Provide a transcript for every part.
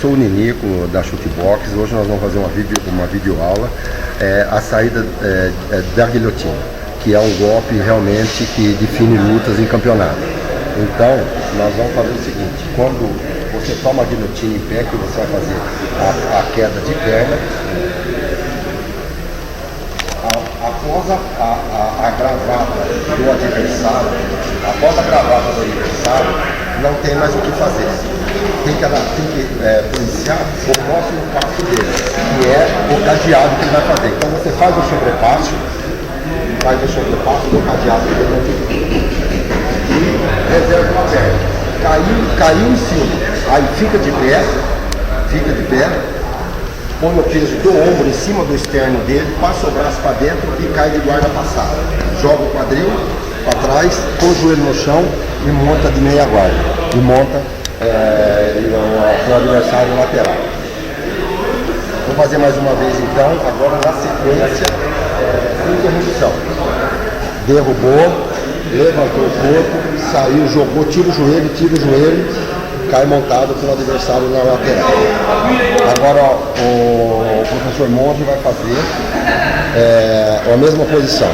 sou o Ninico da Chutebox. Hoje nós vamos fazer uma videoaula, a saída da guilhotina, que é um golpe realmente que define lutas em campeonato. Então, nós vamos fazer o seguinte: quando você toma a guilhotina em pé, que você vai fazer a queda de perna, após a gravata do adversário, não tem mais o que fazer. Tem que policiar o próximo passo dele, que é o cadeado que ele vai fazer. Então você faz o sobrepasso do cadeado que ele vai fazer. E reserva uma perna. Caiu em cima, aí fica de pé, põe o peso do ombro em cima do externo dele, passa o braço para dentro e cai de guarda passada. Joga o quadril para trás, põe o joelho no chão e monta de meia guarda. E monta o adversário lateral. Vou fazer mais uma vez então, agora na sequência, interrupção. Derrubou, levantou o corpo, saiu, jogou, tira o joelho, cai montado pelo adversário na lateral. Agora o professor Monge vai fazer a mesma posição.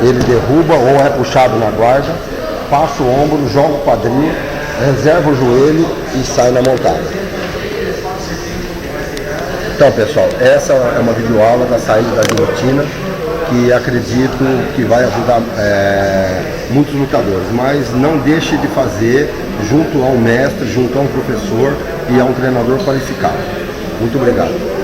Ele derruba ou é puxado na guarda, passa o ombro, joga o quadril, reserva o joelho e sai na montada. Então, pessoal, essa é uma videoaula da saída da guilhotina, que acredito que vai ajudar muitos lutadores, mas não deixe de fazer junto a um mestre, junto a um professor e a um treinador qualificado. Muito obrigado.